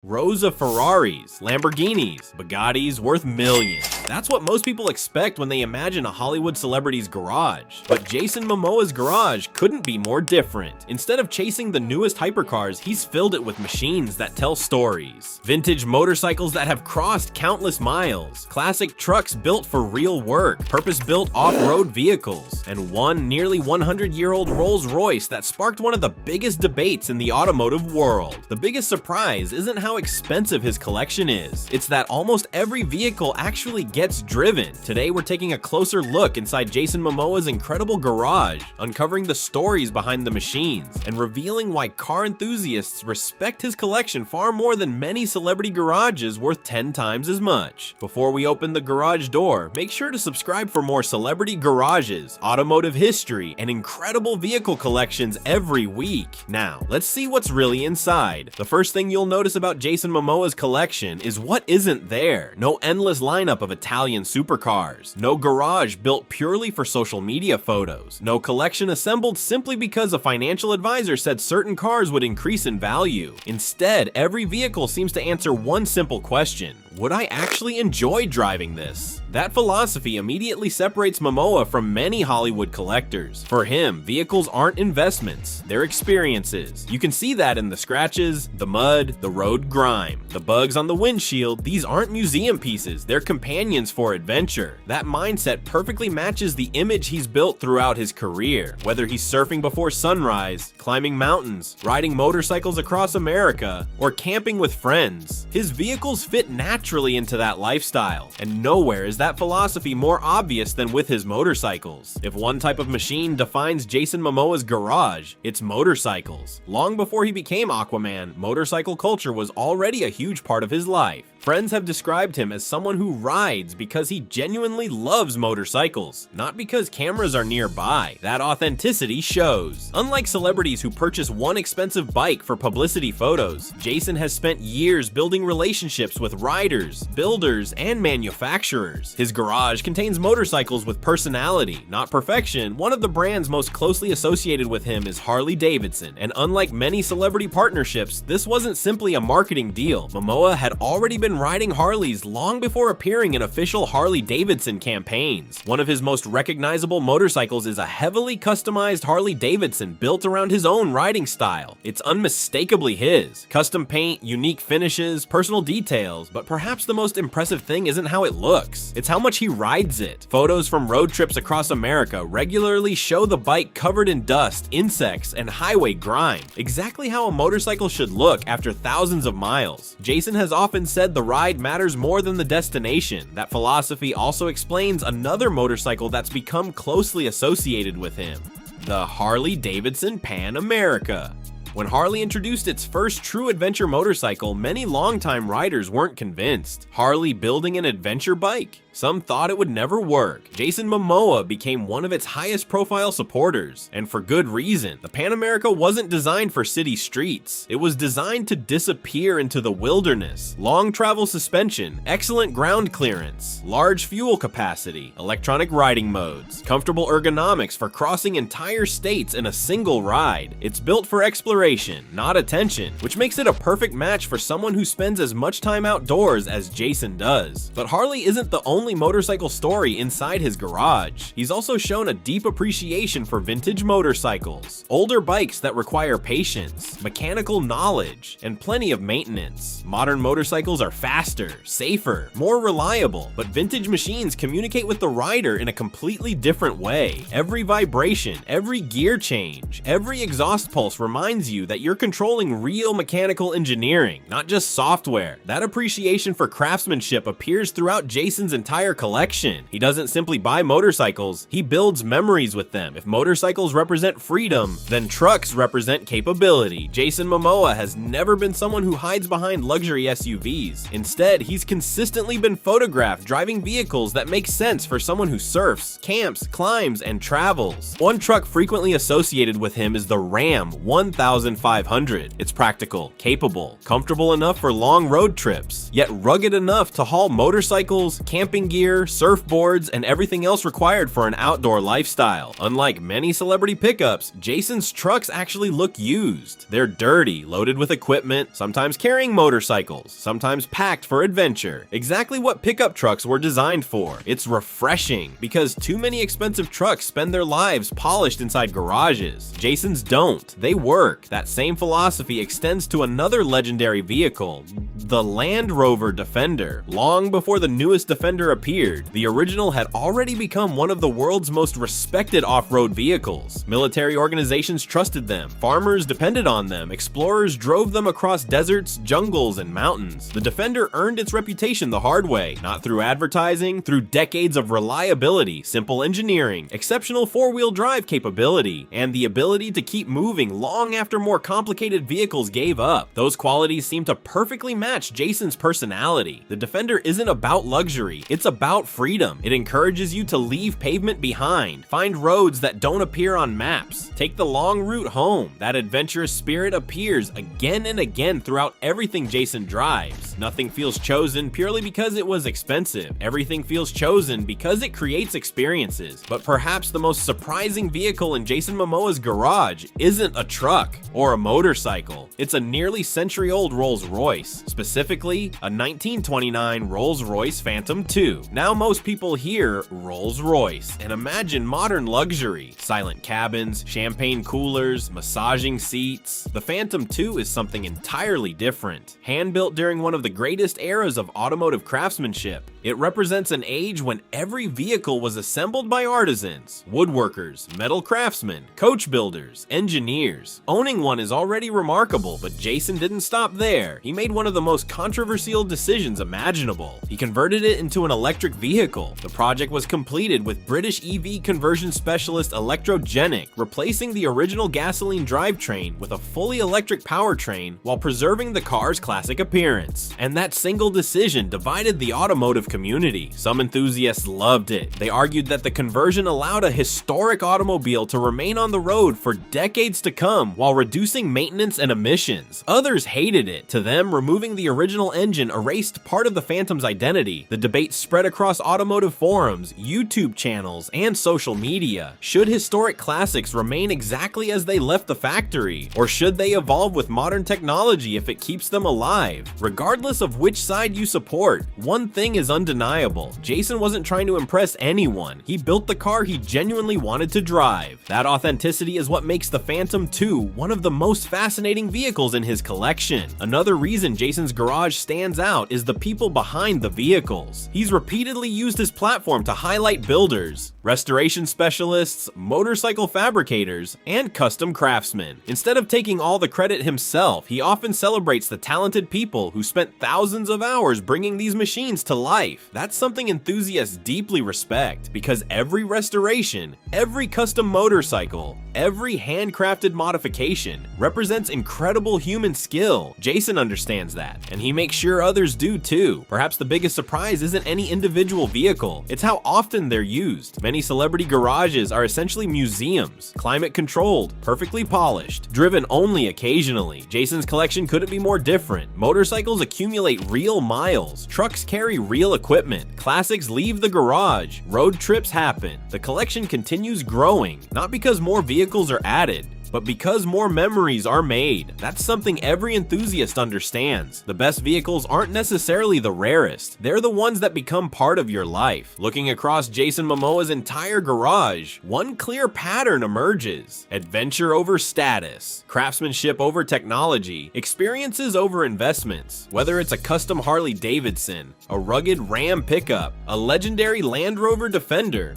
Rows of Ferraris, Lamborghinis, Bugattis worth millions. That's what most people expect when they imagine a Hollywood celebrity's garage. But Jason Momoa's garage couldn't be more different. Instead of chasing the newest hypercars, he's filled it with machines that tell stories. Vintage motorcycles that have crossed countless miles, classic trucks built for real work, purpose-built off-road vehicles, and one nearly 100-year-old Rolls-Royce that sparked one of the biggest debates in the automotive world. The biggest surprise isn't how expensive his collection is. It's that almost every vehicle actually gets driven. Today we're taking a closer look inside Jason Momoa's incredible garage, uncovering the stories behind the machines, and revealing why car enthusiasts respect his collection far more than many celebrity garages worth 10 times as much. Before we open the garage door, make sure to subscribe for more celebrity garages, automotive history, and incredible vehicle collections every week. Now, let's see what's really inside. The first thing you'll notice about Jason Momoa's collection is what isn't there. No endless lineup of Italian supercars. No garage built purely for social media photos. No collection assembled simply because a financial advisor said certain cars would increase in value. Instead, every vehicle seems to answer one simple question: would I actually enjoy driving this? That philosophy immediately separates Momoa from many Hollywood collectors. For him, vehicles aren't investments, they're experiences. You can see that in the scratches, the mud, the road grime, the bugs on the windshield. These aren't museum pieces, they're companions for adventure. That mindset perfectly matches the image he's built throughout his career. Whether he's surfing before sunrise, climbing mountains, riding motorcycles across America, or camping with friends, his vehicles fit naturally into that lifestyle, and nowhere is that philosophy more obvious than with his motorcycles. If one type of machine defines Jason Momoa's garage, it's motorcycles. Long before he became Aquaman, motorcycle culture was already a huge part of his life. Friends have described him as someone who rides because he genuinely loves motorcycles, not because cameras are nearby. That authenticity shows. Unlike celebrities who purchase one expensive bike for publicity photos, Jason has spent years building relationships with riders, builders, and manufacturers. His garage contains motorcycles with personality, not perfection. One of the brands most closely associated with him is Harley-Davidson, and unlike many celebrity partnerships, this wasn't simply a marketing deal. Momoa had already been riding Harleys long before appearing in official Harley-Davidson campaigns. One of his most recognizable motorcycles is a heavily customized Harley-Davidson built around his own riding style. It's unmistakably his. Custom paint, unique finishes, personal details, but perhaps the most impressive thing isn't how it looks. It's how much he rides it. Photos from road trips across America regularly show the bike covered in dust, insects, and highway grime. Exactly how a motorcycle should look after thousands of miles. Jason has often said the ride matters more than the destination. That philosophy also explains another motorcycle that's become closely associated with him: the Harley-Davidson Pan America. When Harley introduced its first true adventure motorcycle, many longtime riders weren't convinced. Harley building an adventure bike? Some thought it would never work. Jason Momoa became one of its highest profile supporters, and for good reason. The Pan America wasn't designed for city streets. It was designed to disappear into the wilderness. Long travel suspension, excellent ground clearance, large fuel capacity, electronic riding modes, comfortable ergonomics for crossing entire states in a single ride. It's built for exploration, not attention, which makes it a perfect match for someone who spends as much time outdoors as Jason does. But Harley isn't the only motorcycle story inside his garage. He's also shown a deep appreciation for vintage motorcycles, older bikes that require patience, mechanical knowledge, and plenty of maintenance. Modern motorcycles are faster, safer, more reliable, but vintage machines communicate with the rider in a completely different way. Every vibration, every gear change, every exhaust pulse reminds you that you're controlling real mechanical engineering, not just software. That appreciation for craftsmanship appears throughout Jason's entire collection. He doesn't simply buy motorcycles, he builds memories with them. If motorcycles represent freedom, then trucks represent capability. Jason Momoa has never been someone who hides behind luxury SUVs. Instead, he's consistently been photographed driving vehicles that make sense for someone who surfs, camps, climbs, and travels. One truck frequently associated with him is the Ram 1500. It's practical, capable, comfortable enough for long road trips, yet rugged enough to haul motorcycles, camping camping gear, surfboards, and everything else required for an outdoor lifestyle. Unlike many celebrity pickups, Jason's trucks actually look used. They're dirty, loaded with equipment, sometimes carrying motorcycles, sometimes packed for adventure. Exactly what pickup trucks were designed for. It's refreshing, because too many expensive trucks spend their lives polished inside garages. Jason's don't. They work. That same philosophy extends to another legendary vehicle, the Land Rover Defender. Long before the newest Defender appeared, the original had already become one of the world's most respected off-road vehicles. Military organizations trusted them, farmers depended on them, explorers drove them across deserts, jungles, and mountains. The Defender earned its reputation the hard way, not through advertising, through decades of reliability, simple engineering, exceptional four-wheel drive capability, and the ability to keep moving long after more complicated vehicles gave up. Those qualities seem to perfectly match Jason's personality. The Defender isn't about luxury, it's about freedom. It encourages you to leave pavement behind, find roads that don't appear on maps, take the long route home. That adventurous spirit appears again and again throughout everything Jason drives. Nothing feels chosen purely because it was expensive. Everything feels chosen because it creates experiences. But perhaps the most surprising vehicle in Jason Momoa's garage isn't a truck or a motorcycle. It's a nearly century-old Rolls-Royce, specifically a 1929 Rolls-Royce Phantom II. Now most people hear Rolls-Royce and imagine modern luxury, silent cabins, champagne coolers, massaging seats. The Phantom II is something entirely different. Hand-built during one of the greatest eras of automotive craftsmanship, it represents an age when every vehicle was assembled by artisans, woodworkers, metal craftsmen, coach builders, engineers. Owning one is already remarkable, but Jason didn't stop there. He made one of the most controversial decisions imaginable. He converted it into an electric vehicle. The project was completed with British EV conversion specialist Electrogenic, replacing the original gasoline drivetrain with a fully electric powertrain while preserving the car's classic appearance. And that single decision divided the automotive community. Some enthusiasts loved it. They argued that the conversion allowed a historic automobile to remain on the road for decades to come while reducing maintenance and emissions. Others hated it. To them, removing the original engine erased part of the Phantom's identity. The debate spread across automotive forums, YouTube channels, and social media. Should historic classics remain exactly as they left the factory? Or should they evolve with modern technology if it keeps them alive? Regardless of which side you support, one thing is undeniable. Jason wasn't trying to impress anyone. He built the car he genuinely wanted to drive. That authenticity is what makes the Phantom II one of the most fascinating vehicles in his collection. Another reason Jason's garage stands out is the people behind the vehicles. He's repeatedly used his platform to highlight builders, restoration specialists, motorcycle fabricators, and custom craftsmen. Instead of taking all the credit himself, he often celebrates the talented people who spent thousands of hours bringing these machines to life. That's something enthusiasts deeply respect, because every restoration, every custom motorcycle, every handcrafted modification represents incredible human skill. Jason understands that, and he makes sure others do too. Perhaps the biggest surprise isn't any individual vehicle, it's how often they're used. Many celebrity garages are essentially museums, climate controlled, perfectly polished, driven only occasionally. Jason's collection couldn't be more different. Motorcycles accumulate real miles, trucks carry real equipment, classics leave the garage, road trips happen. The collection continues growing, not because more vehicles are added, but because more memories are made. That's something every enthusiast understands. The best vehicles aren't necessarily the rarest. They're the ones that become part of your life. Looking across Jason Momoa's entire garage, one clear pattern emerges: adventure over status, craftsmanship over technology, experiences over investments. Whether it's a custom Harley-Davidson, a rugged Ram pickup, a legendary Land Rover Defender,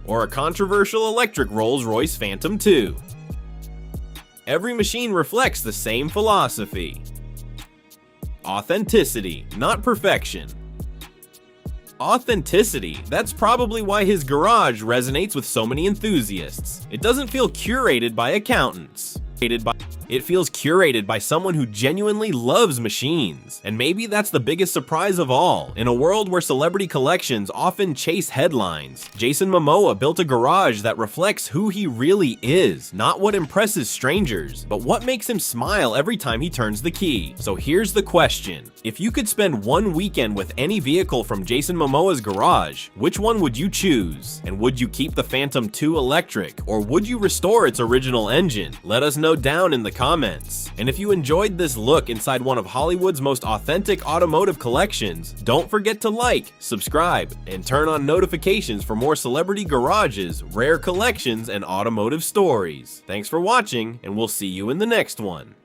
or a controversial electric Rolls-Royce Phantom II. Every machine reflects the same philosophy: authenticity, not perfection. Authenticity. That's probably why his garage resonates with so many enthusiasts. It doesn't feel curated by accountants. It It feels curated by someone who genuinely loves machines. And maybe that's the biggest surprise of all. In a world where celebrity collections often chase headlines, Jason Momoa built a garage that reflects who he really is, not what impresses strangers, but what makes him smile every time he turns the key. So here's the question. If you could spend one weekend with any vehicle from Jason Momoa's garage, which one would you choose? And would you keep the Phantom 2 electric, or would you restore its original engine? Let us know down in the comments. And if you enjoyed this look inside one of Hollywood's most authentic automotive collections, don't forget to like, subscribe, and turn on notifications for more celebrity garages, rare collections, and automotive stories. Thanks for watching, and we'll see you in the next one.